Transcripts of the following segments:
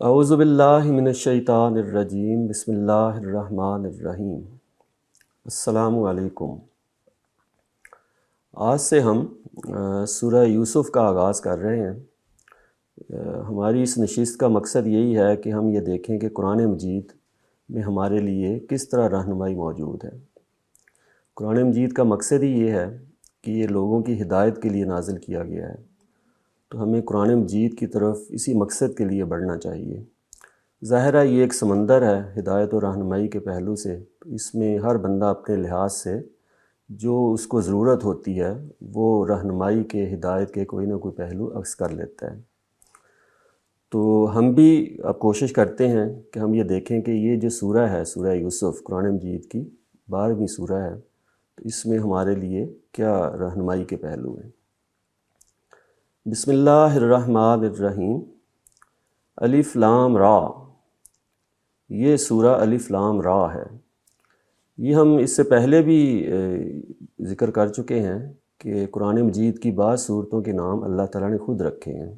اعوذ باللہ من الشیطان الرجیم، بسم اللہ الرحمن الرحیم۔ السلام علیکم۔ آج سے ہم سورہ یوسف کا آغاز کر رہے ہیں۔ ہماری اس نشست کا مقصد یہی ہے کہ ہم یہ دیکھیں کہ قرآن مجید میں ہمارے لیے کس طرح رہنمائی موجود ہے۔ قرآن مجید کا مقصد ہی یہ ہے کہ یہ لوگوں کی ہدایت کے لیے نازل کیا گیا ہے، تو ہمیں قرآن مجید کی طرف اسی مقصد کے لیے بڑھنا چاہیے۔ ظاہر ہے یہ ایک سمندر ہے ہدایت و رہنمائی کے پہلو سے، تو اس میں ہر بندہ اپنے لحاظ سے جو اس کو ضرورت ہوتی ہے وہ رہنمائی کے، ہدایت کے کوئی نہ کوئی پہلو عکس کر لیتا ہے۔ تو ہم بھی اب کوشش کرتے ہیں کہ ہم یہ دیکھیں کہ یہ جو سورہ ہے، سورہ یوسف، قرآن مجید کی 12ویں سورہ ہے، تو اس میں ہمارے لیے کیا رہنمائی کے پہلو ہیں۔ بسم اللہ الرحمن الرحیم۔ الف لام را، یہ سورہ الف لام را ہے۔ یہ ہم اس سے پہلے بھی ذکر کر چکے ہیں کہ قرآن مجید کی بعض صورتوں کے نام اللہ تعالیٰ نے خود رکھے ہیں،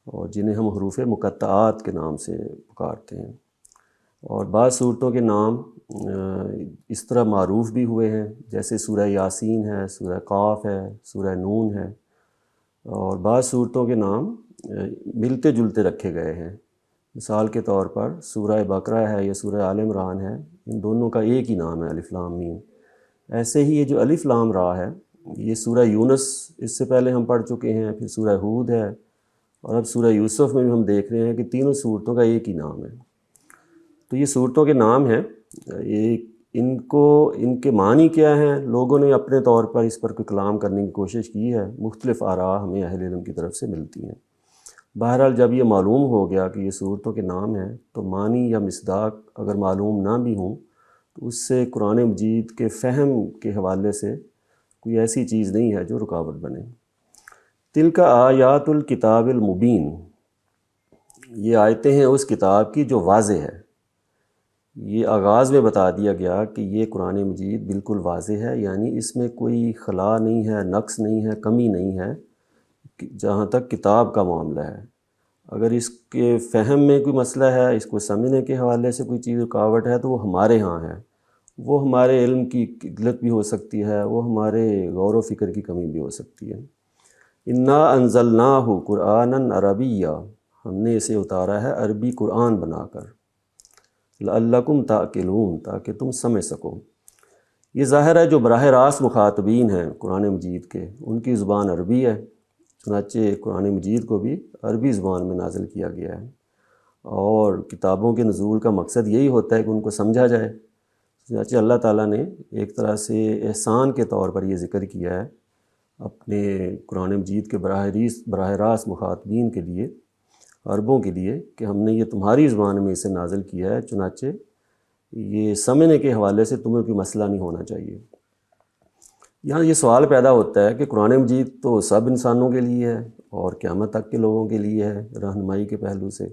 اور جنہیں ہم حروف مقطعات کے نام سے پکارتے ہیں، اور بعض صورتوں کے نام اس طرح معروف بھی ہوئے ہیں، جیسے سورہ یاسین ہے، سورہ قاف ہے، سورہ نون ہے، اور بعض صورتوں کے نام ملتے جلتے رکھے گئے ہیں۔ مثال کے طور پر سورہ بقرہ ہے یا سورہ آل عمران ہے، ان دونوں کا ایک ہی نام ہے الف لام میم۔ ایسے ہی یہ جو الف لام را ہے، یہ سورہ یونس اس سے پہلے ہم پڑھ چکے ہیں، پھر سورہ ہود ہے، اور اب سورہ یوسف میں بھی ہم دیکھ رہے ہیں کہ تینوں صورتوں کا ایک ہی نام ہے۔ تو یہ صورتوں کے نام ہیں، ان کے معنی کیا ہیں، لوگوں نے اپنے طور پر اس پر کوئی کلام کرنے کی کوشش کی ہے، مختلف آراء ہمیں اہل علم کی طرف سے ملتی ہیں۔ بہرحال جب یہ معلوم ہو گیا کہ یہ صورتوں کے نام ہیں، تو معنی یا مصداق اگر معلوم نہ بھی ہوں تو اس سے قرآن مجید کے فہم کے حوالے سے کوئی ایسی چیز نہیں ہے جو رکاوٹ بنے۔ تلک آیات الکتاب المبین، یہ آیتیں ہیں اس کتاب کی جو واضح ہے۔ یہ آغاز میں بتا دیا گیا کہ یہ قرآن مجید بالکل واضح ہے، یعنی اس میں کوئی خلا نہیں ہے، نقص نہیں ہے، کمی نہیں ہے جہاں تک کتاب کا معاملہ ہے۔ اگر اس کے فہم میں کوئی مسئلہ ہے، اس کو سمجھنے کے حوالے سے کوئی چیز رکاوٹ ہے، تو وہ ہمارے ہاں ہے، وہ ہمارے علم کی قلت بھی ہو سکتی ہے، وہ ہمارے غور و فکر کی کمی بھی ہو سکتی ہے۔ انا انزلناہ قرآنا عربیا، ہم نے اسے اتارا ہے عربی قرآن بنا کر، لعلکم تعقلون، تاکہ تم سمجھ سکو۔ یہ ظاہر ہے جو براہ راست مخاطبین ہیں قرآن مجید کے، ان کی زبان عربی ہے، چنانچہ قرآن مجید کو بھی عربی زبان میں نازل کیا گیا ہے، اور کتابوں کے نزول کا مقصد یہی ہوتا ہے کہ ان کو سمجھا جائے۔ چنانچہ اللہ تعالیٰ نے ایک طرح سے احسان کے طور پر یہ ذکر کیا ہے اپنے قرآن مجید کے براہ راست مخاطبین کے لیے، عربوں کے لیے، کہ ہم نے یہ تمہاری زبان میں اسے نازل کیا ہے، چنانچہ یہ سمجھنے کے حوالے سے تمہیں کوئی مسئلہ نہیں ہونا چاہیے۔ یہاں یہ سوال پیدا ہوتا ہے کہ قرآن مجید تو سب انسانوں کے لیے ہے اور قیامت تک کے لوگوں کے لیے ہے رہنمائی کے پہلو سے،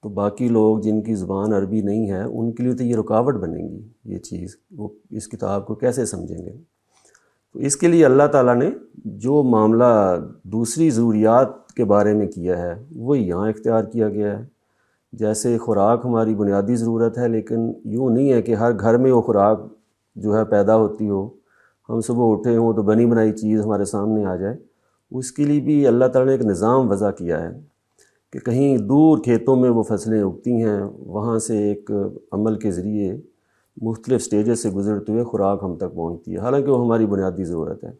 تو باقی لوگ جن کی زبان عربی نہیں ہے ان کے لیے تو یہ رکاوٹ بنے گی، یہ چیز وہ اس کتاب کو کیسے سمجھیں گے؟ تو اس کے لیے اللہ تعالیٰ نے جو معاملہ دوسری ضروریات کے بارے میں کیا ہے وہ یہاں اختیار کیا گیا ہے۔ جیسے خوراک ہماری بنیادی ضرورت ہے، لیکن یوں نہیں ہے کہ ہر گھر میں وہ خوراک جو ہے پیدا ہوتی ہو، ہم صبح اٹھے ہوں تو بنی بنائی چیز ہمارے سامنے آ جائے۔ اس کے لیے بھی اللہ تعالیٰ نے ایک نظام وضع کیا ہے کہ کہیں دور کھیتوں میں وہ فصلیں اگتی ہیں، وہاں سے ایک عمل کے ذریعے مختلف سٹیجز سے گزرتے ہوئے خوراک ہم تک پہنچتی ہے، حالانکہ وہ ہماری بنیادی ضرورت ہے۔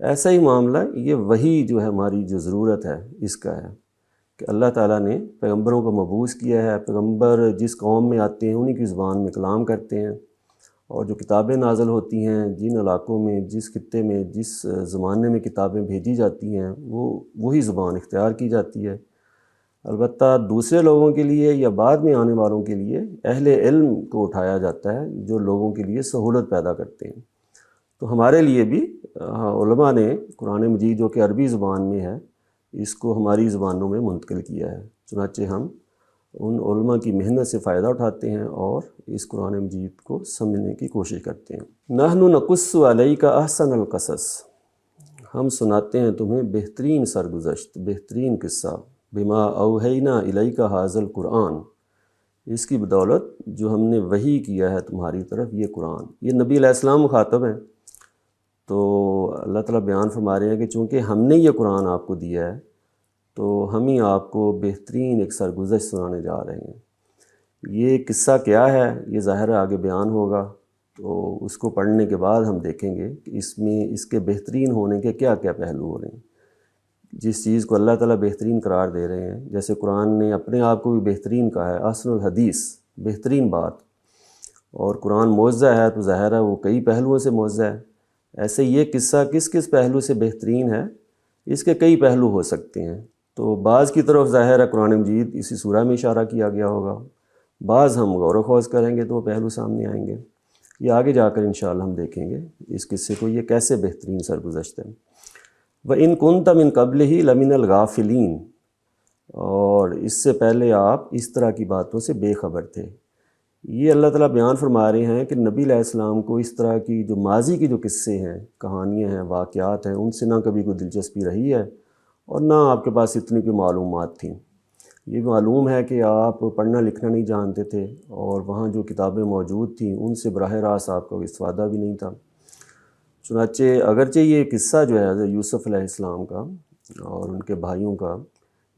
ایسا ہی معاملہ یہ وہی جو ہے ہماری جو ضرورت ہے اس کا ہے کہ اللہ تعالیٰ نے پیغمبروں کو مبعوث کیا ہے، پیغمبر جس قوم میں آتے ہیں انہی کی زبان میں کلام کرتے ہیں، اور جو کتابیں نازل ہوتی ہیں جن علاقوں میں، جس خطے میں، جس زمانے میں کتابیں بھیجی جاتی ہیں وہی زبان اختیار کی جاتی ہے۔ البتہ دوسرے لوگوں کے لیے یا بعد میں آنے والوں کے لیے اہل علم کو اٹھایا جاتا ہے جو لوگوں کے لیے سہولت پیدا کرتے ہیں۔ تو ہمارے لیے بھی علماء نے قرآن مجید جو کہ عربی زبان میں ہے اس کو ہماری زبانوں میں منتقل کیا ہے، چنانچہ ہم ان علماء کی محنت سے فائدہ اٹھاتے ہیں اور اس قرآن مجید کو سمجھنے کی کوشش کرتے ہیں۔ نحن نقص علیک احسن القصص، ہم سناتے ہیں تمہیں بہترین سرگزشت، بہترین قصہ، بما اوحینا الیک ھذا القرآن، اس کی بدولت جو ہم نے وحی کیا ہے تمہاری طرف یہ قرآن۔ یہ نبی علیہ السلام مخاطب ہیں، تو اللہ تعالیٰ بیان فرما رہے ہیں کہ چونکہ ہم نے یہ قرآن آپ کو دیا ہے تو ہم ہی آپ کو بہترین ایک سرگزشت سنانے جا رہے ہیں۔ یہ قصہ کیا ہے یہ ظاہر آگے بیان ہوگا، تو اس کو پڑھنے کے بعد ہم دیکھیں گے کہ اس میں اس کے بہترین ہونے کے کیا کیا پہلو ہو رہے ہیں۔ جس چیز کو اللہ تعالیٰ بہترین قرار دے رہے ہیں، جیسے قرآن نے اپنے آپ کو بھی بہترین کہا ہے، احسن الحدیث، بہترین بات، اور قرآن معجزہ ہے تو ظاہر ہے وہ کئی پہلوؤں سے معجزہ ہے۔ ایسے یہ قصہ کس کس پہلو سے بہترین ہے، اس کے کئی پہلو ہو سکتے ہیں۔ تو بعض کی طرف ظاہر ہے قرآن مجید اسی سورہ میں اشارہ کیا گیا ہوگا، بعض ہم غور و خوض کریں گے تو وہ پہلو سامنے آئیں گے۔ یہ آگے جا کر انشاءاللہ ہم دیکھیں گے اس قصے کو یہ کیسے بہترین سرگزشت ہے۔ وَإِن كُنتَ مِن قَبْلِهِ لَمِنَ الْغَافِلِينَ، اور اس سے پہلے آپ اس طرح کی باتوں سے بے خبر تھے۔ یہ اللہ تعالیٰ بیان فرما رہے ہیں کہ نبی علیہ السلام کو اس طرح کی جو ماضی کی جو قصے ہیں، کہانیاں ہیں، واقعات ہیں، ان سے نہ کبھی کوئی دلچسپی رہی ہے اور نہ آپ کے پاس اتنی کوئی معلومات تھیں۔ یہ معلوم ہے کہ آپ پڑھنا لکھنا نہیں جانتے تھے اور وہاں جو کتابیں موجود تھیں ان سے براہ راست آپ کا استفادہ بھی نہیں تھا۔ چنانچہ اگرچہ یہ قصہ جو ہے حضرت یوسف علیہ السلام کا اور ان کے بھائیوں کا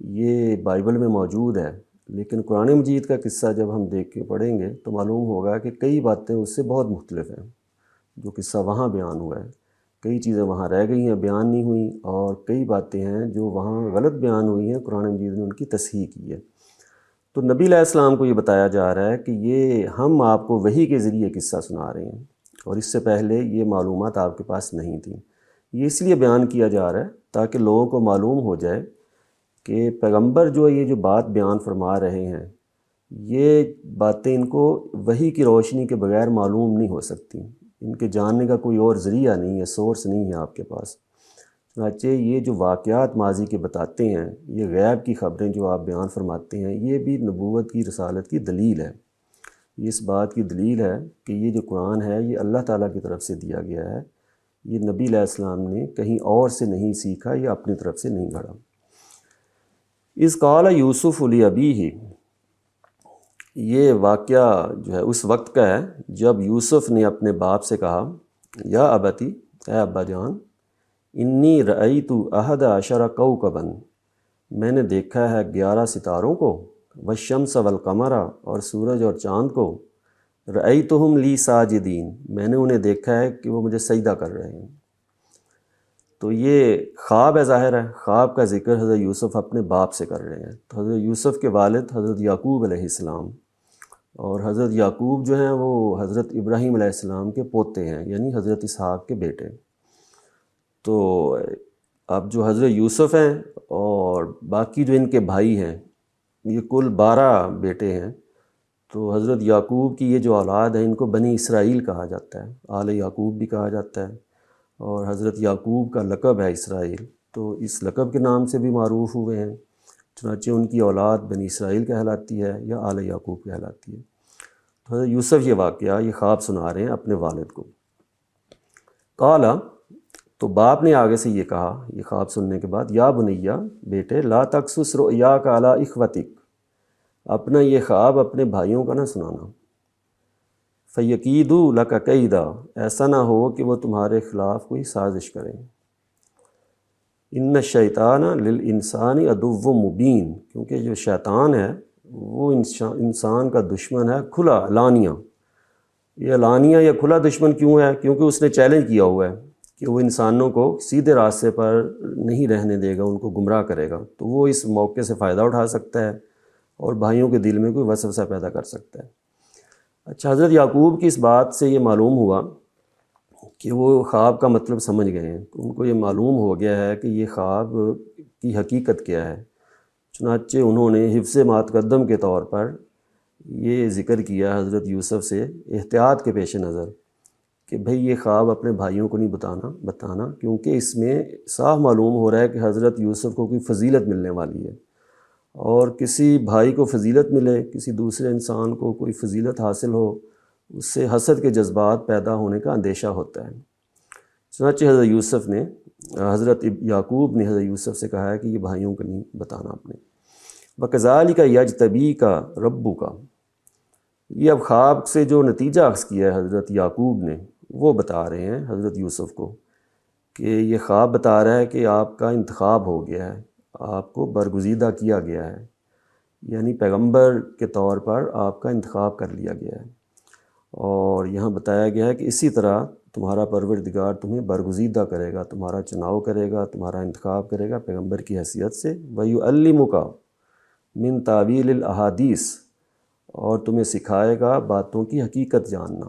یہ بائبل میں موجود ہے، لیکن قرآن مجید کا قصہ جب ہم دیکھ کے پڑھیں گے تو معلوم ہوگا کہ کئی باتیں اس سے بہت مختلف ہیں۔ جو قصہ وہاں بیان ہوا ہے، کئی چیزیں وہاں رہ گئی ہیں، بیان نہیں ہوئیں، اور کئی باتیں ہیں جو وہاں غلط بیان ہوئی ہیں، قرآن مجید نے ان کی تصحیح کی ہے۔ تو نبی علیہ السلام کو یہ بتایا جا رہا ہے کہ یہ ہم آپ کو وحی کے ذریعے قصہ سنا رہے ہیں، اور اس سے پہلے یہ معلومات آپ کے پاس نہیں تھیں۔ یہ اس لیے بیان کیا جا رہا ہے تاکہ لوگوں کو معلوم ہو جائے کہ پیغمبر جو یہ جو بات بیان فرما رہے ہیں، یہ باتیں ان کو وحی کی روشنی کے بغیر معلوم نہیں ہو سکتی، ان کے جاننے کا کوئی اور ذریعہ نہیں ہے، سورس نہیں ہے آپ کے پاس۔ چنانچہ یہ جو واقعات ماضی کے بتاتے ہیں، یہ غیب کی خبریں جو آپ بیان فرماتے ہیں، یہ بھی نبوت کی رسالت کی دلیل ہے۔ یہ اس بات کی دلیل ہے کہ یہ جو قرآن ہے یہ اللہ تعالیٰ کی طرف سے دیا گیا ہے، یہ نبی علیہ السلام نے کہیں اور سے نہیں سیکھا یا اپنی طرف سے نہیں گھڑا۔ اذ قال یوسف لابیہ، یہ واقعہ جو ہے اس وقت کا ہے جب یوسف نے اپنے باپ سے کہا، یا ابتی، اے ابا جان، انی رأیت احد عشر کوکبا، میں نے دیکھا ہے 11 ستاروں کو، والشمس والقمر، اور سورج اور چاند کو، رأیتہم لی ساجدین، میں نے انہیں دیکھا ہے کہ وہ مجھے سجدہ کر رہے ہیں۔ تو یہ خواب ہے، ظاہر ہے خواب کا ذکر حضرت یوسف اپنے باپ سے کر رہے ہیں۔ تو حضرت یوسف کے والد حضرت یعقوب علیہ السلام، اور حضرت یعقوب جو ہیں وہ حضرت ابراہیم علیہ السلام کے پوتے ہیں، یعنی حضرت اسحاق کے بیٹے۔ تو اب جو حضرت یوسف ہیں اور باقی جو ان کے بھائی ہیں، یہ کل 12 بیٹے ہیں۔ تو حضرت یعقوب کی یہ جو اولاد ہے ان کو بنی اسرائیل کہا جاتا ہے، آل یعقوب بھی کہا جاتا ہے، اور حضرت یعقوب کا لقب ہے اسرائیل، تو اس لقب کے نام سے بھی معروف ہوئے ہیں۔ چنانچہ ان کی اولاد بنی اسرائیل کہلاتی ہے یا آل یعقوب کہلاتی ہے۔ تو حضرت یوسف یہ واقعہ، یہ خواب سنا رہے ہیں اپنے والد کو۔ قالا، تو باپ نے آگے سے یہ کہا یہ خواب سننے کے بعد، یا بنیا، بیٹے، لا تقصص رؤیاک علی اخوتک، اپنا یہ خواب اپنے بھائیوں کا نہ سنانا، فیکیدوا لک کیدا، ایسا نہ ہو کہ وہ تمہارے خلاف کوئی سازش کریں۔ ان الشیطان للانسان عدو مبین، کیونکہ جو شیطان ہے وہ انسان کا دشمن ہے کھلا، علانیہ۔ یہ علانیہ یا کھلا دشمن کیوں ہے؟ کیونکہ اس نے چیلنج کیا ہوا ہے کہ وہ انسانوں کو سیدھے راستے پر نہیں رہنے دے گا، ان کو گمراہ کرے گا، تو وہ اس موقع سے فائدہ اٹھا سکتا ہے اور بھائیوں کے دل میں کوئی وسوسہ پیدا کر سکتا ہے۔ اچھا، حضرت یعقوب کی اس بات سے یہ معلوم ہوا کہ وہ خواب کا مطلب سمجھ گئے ہیں، ان کو یہ معلوم ہو گیا ہے کہ یہ خواب کی حقیقت کیا ہے۔ چنانچہ انہوں نے حفظ ما تقدم کے طور پر یہ ذکر کیا حضرت یوسف سے احتیاط کے پیش نظر کہ بھئی یہ خواب اپنے بھائیوں کو نہیں بتانا، کیونکہ اس میں صاف معلوم ہو رہا ہے کہ حضرت یوسف کو کوئی فضیلت ملنے والی ہے، اور کسی بھائی کو فضیلت ملے، کسی دوسرے انسان کو کوئی فضیلت حاصل ہو، اس سے حسد کے جذبات پیدا ہونے کا اندیشہ ہوتا ہے۔ چنانچہ حضرت یعقوب نے حضرت یوسف سے کہا ہے کہ یہ بھائیوں کو نہیں بتانا اپنے۔ وَكَذَلِكَ يَجْتَبِيكَ رَبُّكَ، یہ اب خواب سے جو نتیجہ اخذ کیا ہے حضرت یعقوب نے وہ بتا رہے ہیں حضرت یوسف کو، کہ یہ خواب بتا رہا ہے کہ آپ کا انتخاب ہو گیا ہے، آپ کو برگزیدہ کیا گیا ہے، یعنی پیغمبر کے طور پر آپ کا انتخاب کر لیا گیا ہے۔ اور یہاں بتایا گیا ہے کہ اسی طرح تمہارا پروردگار تمہیں برگزیدہ کرے گا، تمہارا چناؤ کرے گا، تمہارا انتخاب کرے گا پیغمبر کی حیثیت سے۔ وَيُعَلِّمُكَ مِن تَأْوِيلِ الْأَحَادِيثِ، اور تمہیں سکھائے گا باتوں کی حقیقت جاننا،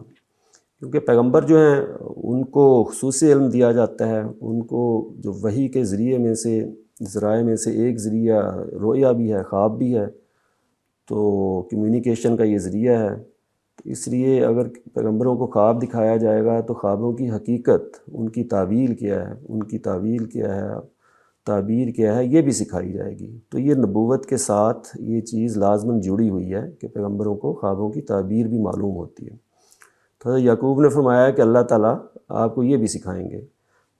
کیونکہ پیغمبر جو ہیں ان کو خصوصی علم دیا جاتا ہے، ان کو جو وحی کے ذریعے میں سے ذرائع میں سے ایک ذریعہ رؤیا بھی ہے، خواب بھی ہے، تو کمیونیکیشن کا یہ ذریعہ ہے، تو اس لیے اگر پیغمبروں کو خواب دکھایا جائے گا تو خوابوں کی حقیقت، ان کی تعویل کیا ہے، ان کی تعویل کیا ہے، تعبیر کیا ہے، یہ بھی سکھائی جائے گی۔ تو یہ نبوت کے ساتھ یہ چیز لازماً جڑی ہوئی ہے کہ پیغمبروں کو خوابوں کی تعبیر بھی معلوم ہوتی ہے۔ تو حضرت یعقوب نے فرمایا کہ اللہ تعالیٰ آپ کو یہ بھی سکھائیں گے۔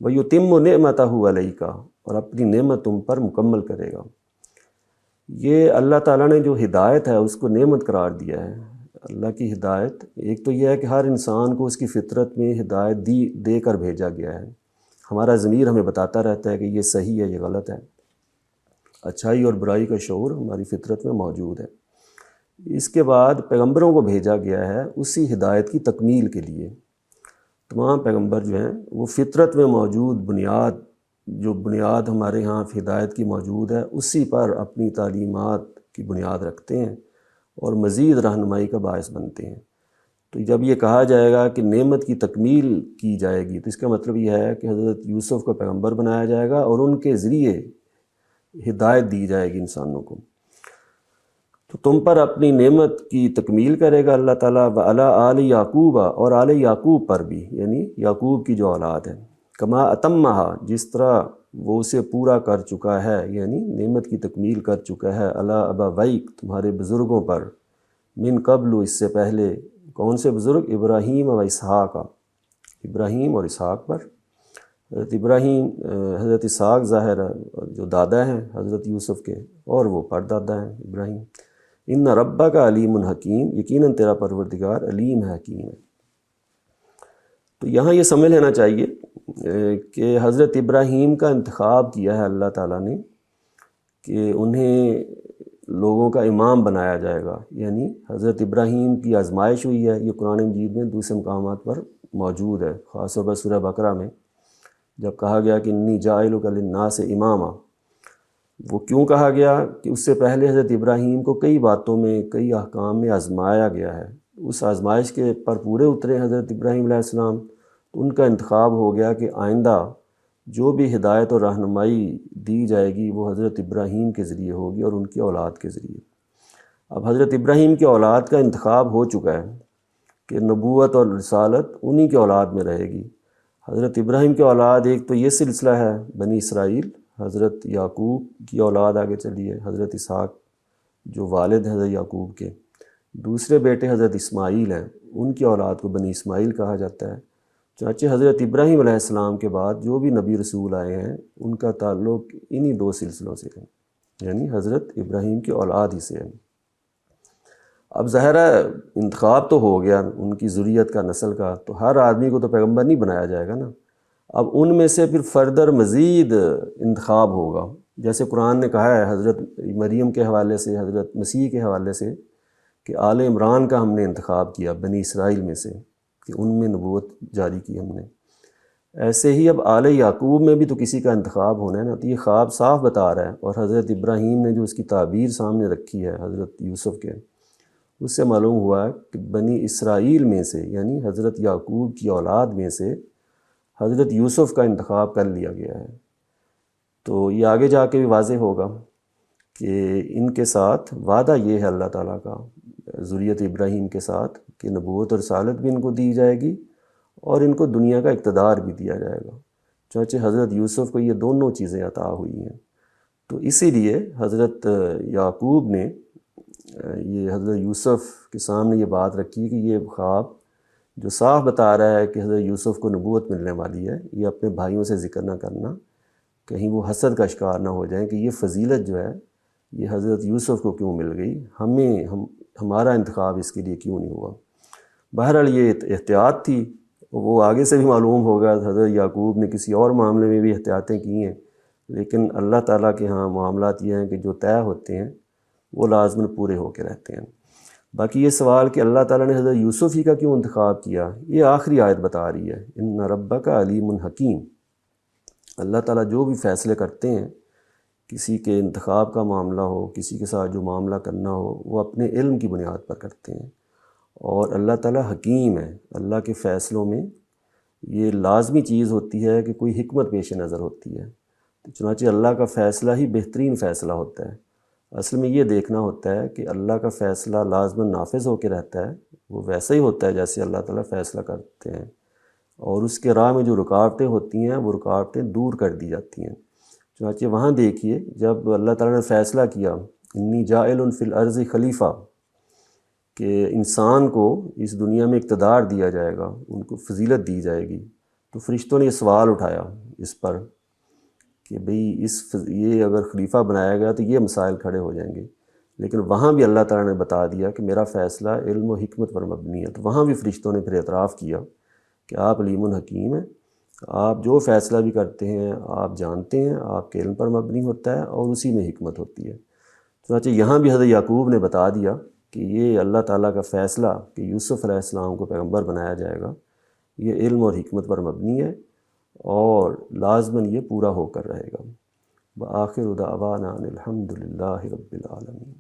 وَيُتِمُّ نِعْمَتَهُ عَلَيْكَ، اور اپنی نعمت تم پر مکمل کرے گا۔ یہ اللہ تعالیٰ نے جو ہدایت ہے اس کو نعمت قرار دیا ہے۔ اللہ کی ہدایت ایک تو یہ ہے کہ ہر انسان کو اس کی فطرت میں ہدایت دے کر بھیجا گیا ہے۔ ہمارا ضمیر ہمیں بتاتا رہتا ہے کہ یہ صحیح ہے، یہ غلط ہے، اچھائی اور برائی کا شعور ہماری فطرت میں موجود ہے۔ اس کے بعد پیغمبروں کو بھیجا گیا ہے اسی ہدایت کی تکمیل کے لیے۔ تمام پیغمبر جو ہیں وہ فطرت میں موجود بنیاد ہمارے ہاں ہدایت کی موجود ہے، اسی پر اپنی تعلیمات کی بنیاد رکھتے ہیں اور مزید رہنمائی کا باعث بنتے ہیں۔ تو جب یہ کہا جائے گا کہ نعمت کی تکمیل کی جائے گی تو اس کا مطلب یہ ہے کہ حضرت یوسف کو پیغمبر بنایا جائے گا اور ان کے ذریعے ہدایت دی جائے گی انسانوں کو۔ تو تم پر اپنی نعمت کی تکمیل کرے گا اللہ تعالیٰ، وَعَلَىٰ آلِ یعقوب، اور آل یعقوب پر بھی، یعنی یعقوب کی جو اولاد ہے، کما اتمہا، جس طرح وہ اسے پورا کر چکا ہے، یعنی نعمت کی تکمیل کر چکا ہے، علی ابویک، تمہارے بزرگوں پر، من قبل، اس سے پہلے۔ کون سے بزرگ؟ ابراہیم و اسحاق، ابراہیم اور اسحاق پر۔ حضرت ابراہیم، حضرت اسحاق ظاہر ہے جو دادا ہیں حضرت یوسف کے، اور وہ پردادا ہیں ابراہیم۔ ان ربک علیم حکیم، یقیناً تیرا پروردگار علیم ہے، حکیم ہے۔ تو یہاں یہ سمجھ لینا چاہیے کہ حضرت ابراہیم کا انتخاب کیا ہے اللہ تعالیٰ نے کہ انہیں لوگوں کا امام بنایا جائے گا، یعنی حضرت ابراہیم کی آزمائش ہوئی ہے، یہ قرآن مجید میں دوسرے مقامات پر موجود ہے، خاص طور پر سورہ بقرہ میں جب کہا گیا کہ انی جاعلک للناس اماما۔ وہ کیوں کہا گیا؟ کہ اس سے پہلے حضرت ابراہیم کو کئی باتوں میں، کئی احکام میں آزمایا گیا ہے، اس آزمائش کے پر پورے اترے حضرت ابراہیم علیہ السلام، تو ان کا انتخاب ہو گیا کہ آئندہ جو بھی ہدایت اور رہنمائی دی جائے گی وہ حضرت ابراہیم کے ذریعے ہوگی اور ان کی اولاد کے ذریعے۔ اب حضرت ابراہیم کی اولاد کا انتخاب ہو چکا ہے کہ نبوت اور رسالت انہی کے اولاد میں رہے گی۔ حضرت ابراہیم کی اولاد ایک تو یہ سلسلہ ہے بنی اسرائیل، حضرت یعقوب کی اولاد آگے چلی ہے، حضرت اسحاق جو والد ہیں حضرت یعقوب کے، دوسرے بیٹے حضرت اسماعیل ہیں، ان کی اولاد کو بنی اسماعیل کہا جاتا ہے۔ چنانچہ حضرت ابراہیم علیہ السلام کے بعد جو بھی نبی رسول آئے ہیں ان کا تعلق انہی دو سلسلوں سے ہے، یعنی حضرت ابراہیم کی اولاد ہی سے ہے۔ اب ظاہر ہے انتخاب تو ہو گیا ان کی ذریت کا، نسل کا، تو ہر آدمی کو تو پیغمبر نہیں بنایا جائے گا نا، اب ان میں سے پھر فردر مزید انتخاب ہوگا، جیسے قرآن نے کہا ہے حضرت مریم کے حوالے سے، حضرت مسیح کے حوالے سے، کہ آل عمران کا ہم نے انتخاب کیا بنی اسرائیل میں سے، کہ ان میں نبوت جاری کی ہم نے۔ ایسے ہی اب آل یعقوب میں بھی تو کسی کا انتخاب ہونا ہے نا، تو یہ خواب صاف بتا رہا ہے، اور حضرت ابراہیم نے جو اس کی تعبیر سامنے رکھی ہے حضرت یوسف کے، اس سے معلوم ہوا ہے کہ بنی اسرائیل میں سے، یعنی حضرت یعقوب کی اولاد میں سے حضرت یوسف کا انتخاب کر لیا گیا ہے۔ تو یہ آگے جا کے بھی واضح ہوگا کہ ان کے ساتھ وعدہ یہ ہے اللہ تعالیٰ کا ذریت ابراہیم کے ساتھ کہ نبوت اور رسالت بھی ان کو دی جائے گی اور ان کو دنیا کا اقتدار بھی دیا جائے گا، چنانچہ حضرت یوسف کو یہ دونوں چیزیں عطا ہوئی ہیں۔ تو اسی لیے حضرت یعقوب نے یہ حضرت یوسف کے سامنے یہ بات رکھی کہ یہ خواب جو صاف بتا رہا ہے کہ حضرت یوسف کو نبوت ملنے والی ہے، یہ اپنے بھائیوں سے ذکر نہ کرنا، کہیں وہ حسد کا شکار نہ ہو جائیں کہ یہ فضیلت جو ہے یہ حضرت یوسف کو کیوں مل گئی، ہمارا انتخاب اس کے لیے کیوں نہیں ہوا۔ بہرحال یہ احتیاط تھی، وہ آگے سے بھی معلوم ہوگا، حضرت یعقوب نے کسی اور معاملے میں بھی احتیاطیں کی ہیں، لیکن اللہ تعالیٰ کے ہاں معاملات یہ ہیں کہ جو طے ہوتے ہیں وہ لازماً پورے ہو کے رہتے ہیں۔ باقی یہ سوال کہ اللہ تعالیٰ نے حضرت یوسف ہی کا کیوں انتخاب کیا، یہ آخری آیت بتا رہی ہے، ان ربک علیم حکیم۔ اللہ تعالیٰ جو بھی فیصلے کرتے ہیں، کسی کے انتخاب کا معاملہ ہو، کسی کے ساتھ جو معاملہ کرنا ہو، وہ اپنے علم کی بنیاد پر کرتے ہیں، اور اللہ تعالیٰ حکیم ہے۔ اللہ کے فیصلوں میں یہ لازمی چیز ہوتی ہے کہ کوئی حکمت پیش نظر ہوتی ہے، چنانچہ اللہ کا فیصلہ ہی بہترین فیصلہ ہوتا ہے۔ اصل میں یہ دیکھنا ہوتا ہے کہ اللہ کا فیصلہ لازماً نافذ ہو کے رہتا ہے، وہ ویسا ہی ہوتا ہے جیسے اللہ تعالیٰ فیصلہ کرتے ہیں، اور اس کے راہ میں جو رکاوٹیں ہوتی ہیں وہ رکاوٹیں دور کر دی جاتی ہیں۔ چنانچہ وہاں دیکھیے جب اللہ تعالیٰ نے فیصلہ کیا انی جاعل فی الارض خلیفہ، کہ انسان کو اس دنیا میں اقتدار دیا جائے گا، ان کو فضیلت دی جائے گی، تو فرشتوں نے یہ سوال اٹھایا اس پر کہ بھئی یہ اگر خلیفہ بنایا گیا تو یہ مسائل کھڑے ہو جائیں گے، لیکن وہاں بھی اللہ تعالیٰ نے بتا دیا کہ میرا فیصلہ علم و حکمت پر مبنی ہے۔ تو وہاں بھی فرشتوں نے پھر اعتراف کیا کہ آپ علیم الحکیم ہیں، آپ جو فیصلہ بھی کرتے ہیں آپ جانتے ہیں، آپ کے علم پر مبنی ہوتا ہے اور اسی میں حکمت ہوتی ہے۔ چنانچہ یہاں بھی حضرت یعقوب نے بتا دیا کہ یہ اللہ تعالیٰ کا فیصلہ کہ یوسف علیہ السلام کو پیغمبر بنایا جائے گا، یہ علم اور حکمت پر مبنی ہے اور لازماً یہ پورا ہو کر رہے گا۔ وآخر دعوانا ان الحمد للہ رب العالمین۔